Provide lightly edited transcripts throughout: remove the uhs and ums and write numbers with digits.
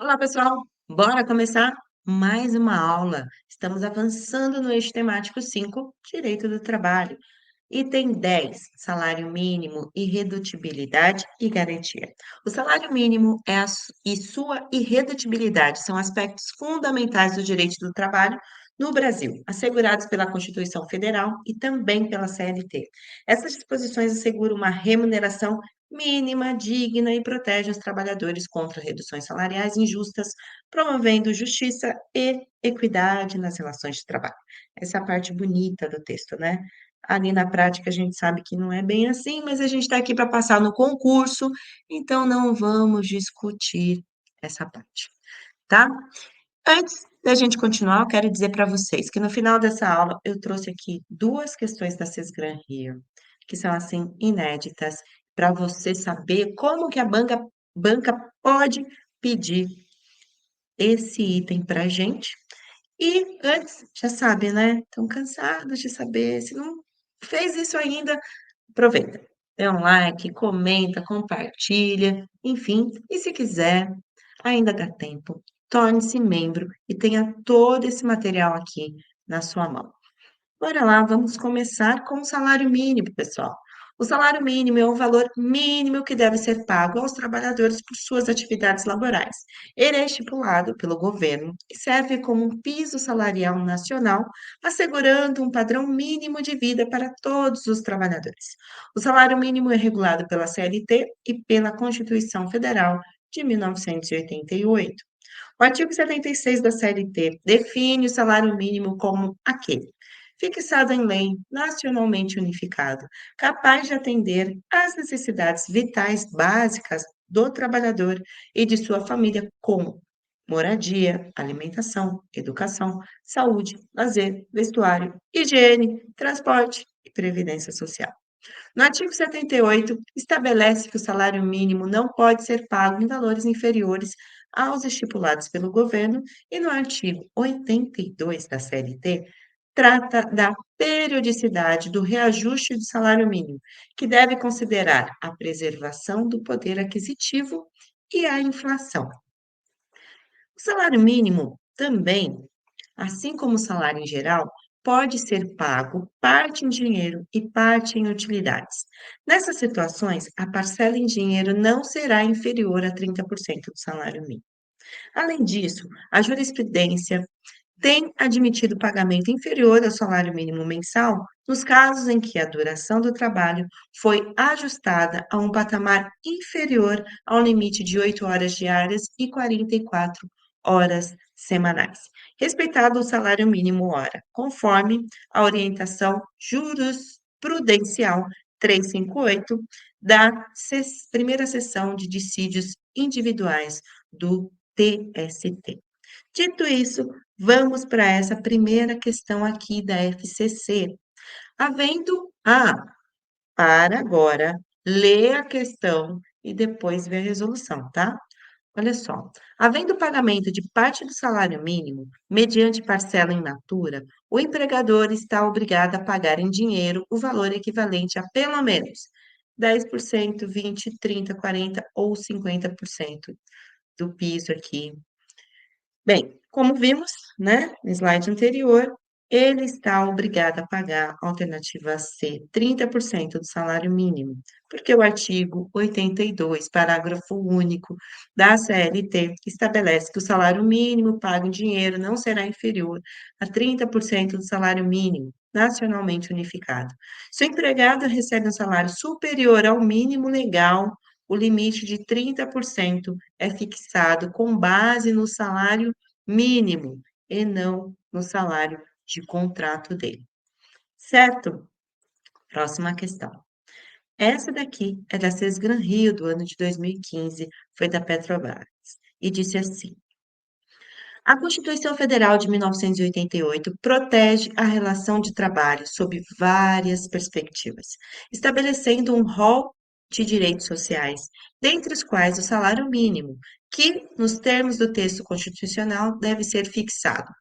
Olá, pessoal! Bora começar mais uma aula. Estamos avançando no eixo temático 5, Direito do Trabalho. Item 10, salário mínimo, irredutibilidade e garantia. O salário mínimo e sua irredutibilidade são aspectos fundamentais do direito do trabalho no Brasil, assegurados pela Constituição Federal e também pela CLT. Essas disposições asseguram uma remuneração mínima, digna e protegem os trabalhadores contra reduções salariais injustas, promovendo justiça e equidade nas relações de trabalho. Essa é a parte bonita do texto, né? Ali na prática a gente sabe que não é bem assim, mas a gente está aqui para passar no concurso, então não vamos discutir essa parte, tá? Antes da gente continuar, eu quero dizer para vocês que no final dessa aula eu trouxe aqui duas questões da Sesgran Rio, que são assim inéditas, para você saber como que a banca pode pedir esse item para a gente. E antes, já sabe, né? Estão cansados de saber. Se não fez isso ainda, aproveita. Dê um like, comenta, compartilha, enfim. E se quiser, ainda dá tempo. Torne-se membro e tenha todo esse material aqui na sua mão. Bora lá, vamos começar com o salário mínimo, pessoal. O salário mínimo é o valor mínimo que deve ser pago aos trabalhadores por suas atividades laborais. Ele é estipulado pelo governo e serve como um piso salarial nacional, assegurando um padrão mínimo de vida para todos os trabalhadores. O salário mínimo é regulado pela CLT e pela Constituição Federal de 1988. O artigo 76 da CLT define o salário mínimo como aquele fixado em lei, nacionalmente unificado, capaz de atender às necessidades vitais básicas do trabalhador e de sua família, como moradia, alimentação, educação, saúde, lazer, vestuário, higiene, transporte e previdência social. No artigo 78, estabelece que o salário mínimo não pode ser pago em valores inferiores aos estipulados pelo governo, e no artigo 82 da CLT, trata da periodicidade do reajuste do salário mínimo, que deve considerar a preservação do poder aquisitivo e a inflação. O salário mínimo também, assim como o salário em geral, pode ser pago parte em dinheiro e parte em utilidades. Nessas situações, a parcela em dinheiro não será inferior a 30% do salário mínimo. Além disso, a jurisprudência tem admitido pagamento inferior ao salário mínimo mensal nos casos em que a duração do trabalho foi ajustada a um patamar inferior ao limite de 8 horas diárias e 44 horas semanais, respeitado o salário mínimo hora, conforme a orientação jurisprudencial 358 da primeira sessão de dissídios individuais do TST. Dito isso, vamos para essa primeira questão aqui da FCC. Havendo para agora ler a questão e depois ver a resolução, tá? Olha só. Havendo pagamento de parte do salário mínimo, mediante parcela in natura, o empregador está obrigado a pagar em dinheiro o valor equivalente a pelo menos 10%, 20, 30, 40 ou 50% do piso aqui. Bem, como vimos, né, no slide anterior, ele está obrigado a pagar a alternativa C, 30% do salário mínimo, porque o artigo 82, parágrafo único da CLT, estabelece que o salário mínimo pago em dinheiro não será inferior a 30% do salário mínimo, nacionalmente unificado. Se o empregado recebe um salário superior ao mínimo legal, o limite de 30% é fixado com base no salário mínimo e não no salário de contrato dele. Certo? Próxima questão. Essa daqui é da Sesgran Rio, do ano de 2015, foi da Petrobras, e disse assim: a Constituição Federal de 1988 protege a relação de trabalho sob várias perspectivas, estabelecendo um rol de direitos sociais, dentre os quais o salário mínimo, que, nos termos do texto constitucional, deve ser fixado.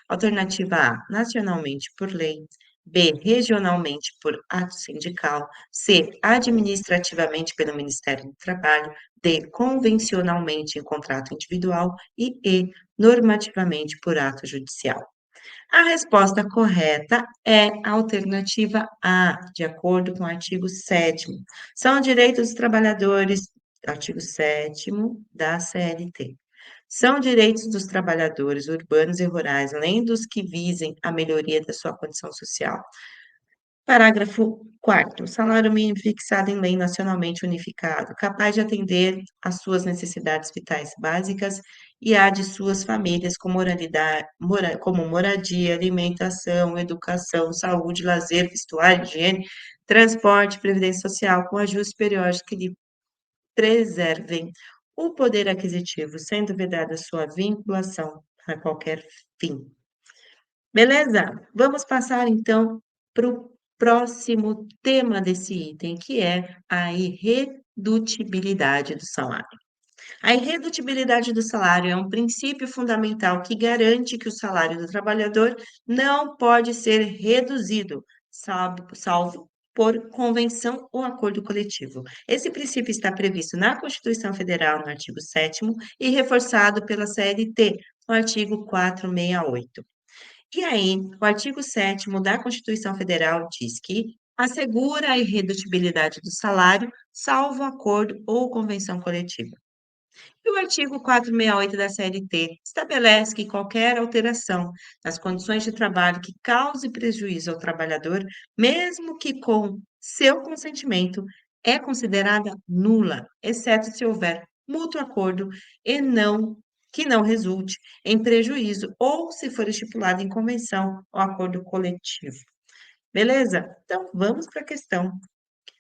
Alternativa A, nacionalmente por lei. B, regionalmente por ato sindical, C, administrativamente pelo Ministério do Trabalho, D, convencionalmente em contrato individual e E, normativamente por ato judicial. A resposta correta é a alternativa A, de acordo com o artigo 7º. São direitos dos trabalhadores, artigo 7º da CLT. São direitos dos trabalhadores urbanos e rurais, além dos que visem a melhoria da sua condição social. Parágrafo 4º. Salário mínimo fixado em lei nacionalmente unificado, capaz de atender às suas necessidades vitais básicas e à de suas famílias, como moradia, alimentação, educação, saúde, lazer, vestuário, higiene, transporte, previdência social, com ajustes periódicos que lhe preservem o poder aquisitivo, sendo vedada sua vinculação a qualquer fim. Beleza? Vamos passar então para o próximo tema desse item, que é a irredutibilidade do salário. A irredutibilidade do salário é um princípio fundamental que garante que o salário do trabalhador não pode ser reduzido, salvo por convenção ou acordo coletivo. Esse princípio está previsto na Constituição Federal, no artigo 7º, e reforçado pela CLT, no artigo 468. E aí, o artigo 7º da Constituição Federal diz que assegura a irredutibilidade do salário, salvo acordo ou convenção coletiva. E o artigo 468 da CLT estabelece que qualquer alteração nas condições de trabalho que cause prejuízo ao trabalhador, mesmo que com seu consentimento, é considerada nula, exceto se houver mútuo acordo e que não resulte em prejuízo ou se for estipulado em convenção ou acordo coletivo. Beleza? Então, vamos para a questão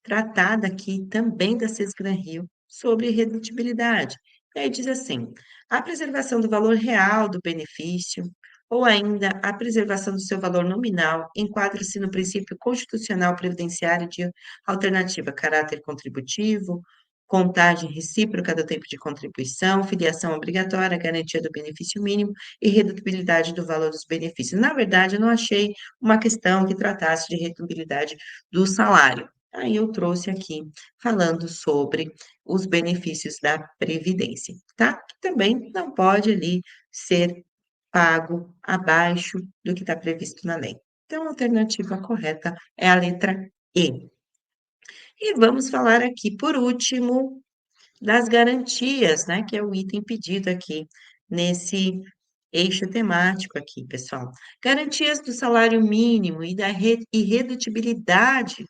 tratada aqui também da Sesgran-Rio sobre redutibilidade. E aí diz assim: a preservação do valor real do benefício ou ainda a preservação do seu valor nominal enquadra-se no princípio constitucional previdenciário de alternativa caráter contributivo, contagem recíproca do tempo de contribuição, filiação obrigatória, garantia do benefício mínimo e redutibilidade do valor dos benefícios. Na verdade, eu não achei uma questão que tratasse de redutibilidade do salário. Aí eu trouxe aqui falando sobre os benefícios da previdência, tá? Que também não pode ali ser pago abaixo do que está previsto na lei. Então, a alternativa correta é a letra E. E vamos falar aqui, por último, das garantias, né? Que é o item pedido aqui nesse eixo temático aqui, pessoal. Garantias do salário mínimo e da irredutibilidade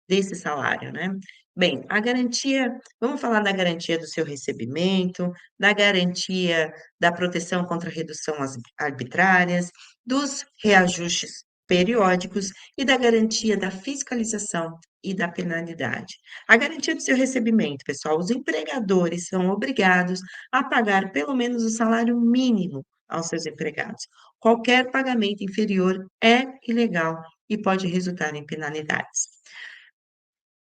desse salário, né. Bem, a garantia vamos falar da garantia do seu recebimento, da garantia da proteção contra redução arbitrárias, dos reajustes periódicos e da garantia da fiscalização e da penalidade. A garantia do seu recebimento, pessoal, os empregadores são obrigados a pagar pelo menos o salário mínimo aos seus empregados. Qualquer pagamento inferior é ilegal e pode resultar em penalidades.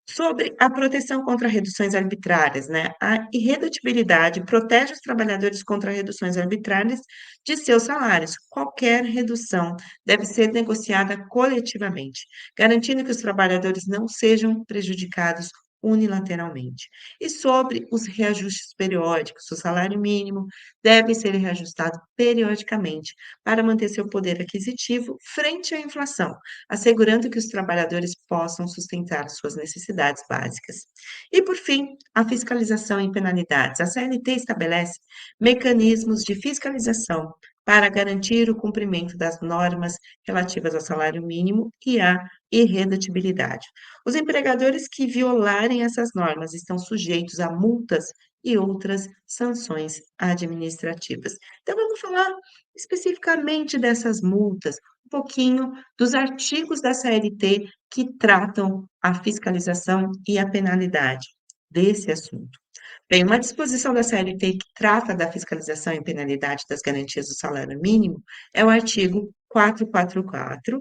Sobre a proteção contra reduções arbitrárias, né, a irredutibilidade protege os trabalhadores contra reduções arbitrárias de seus salários. Qualquer redução deve ser negociada coletivamente, garantindo que os trabalhadores não sejam prejudicados unilateralmente. E sobre os reajustes periódicos, o salário mínimo deve ser reajustado periodicamente para manter seu poder aquisitivo frente à inflação, assegurando que os trabalhadores possam sustentar suas necessidades básicas. E, por fim, a fiscalização em penalidades. A CLT estabelece mecanismos de fiscalização para garantir o cumprimento das normas relativas ao salário mínimo e à irredutibilidade. Os empregadores que violarem essas normas estão sujeitos a multas e outras sanções administrativas. Então, vamos falar especificamente dessas multas, um pouquinho dos artigos da CLT que tratam a fiscalização e a penalidade desse assunto. Bem, uma disposição da CLT que trata da fiscalização e penalidade das garantias do salário mínimo é o artigo 444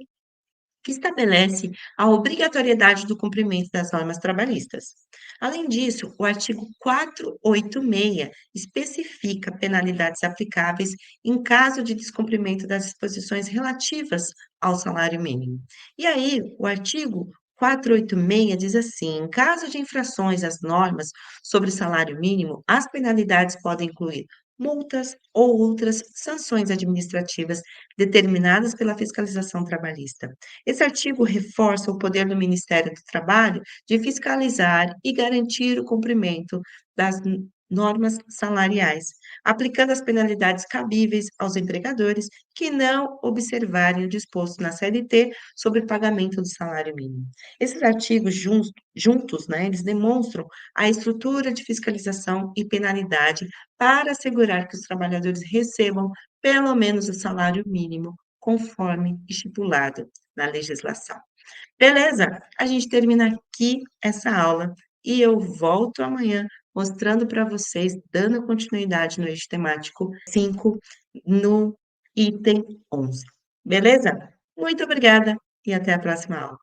que estabelece a obrigatoriedade do cumprimento das normas trabalhistas. Além disso, o artigo 486 especifica penalidades aplicáveis em caso de descumprimento das disposições relativas ao salário mínimo. E aí, o artigo 486 diz assim: em caso de infrações às normas sobre salário mínimo, as penalidades podem incluir multas ou outras sanções administrativas determinadas pela fiscalização trabalhista. Esse artigo reforça o poder do Ministério do Trabalho de fiscalizar e garantir o cumprimento das normas salariais, aplicando as penalidades cabíveis aos empregadores que não observarem o disposto na CLT sobre pagamento do salário mínimo. Esses artigos juntos, né, eles demonstram a estrutura de fiscalização e penalidade para assegurar que os trabalhadores recebam pelo menos o salário mínimo, conforme estipulado na legislação. Beleza, a gente termina aqui essa aula e eu volto amanhã mostrando para vocês, dando continuidade no eixo temático 5, no item 11. Beleza? Muito obrigada e até a próxima aula.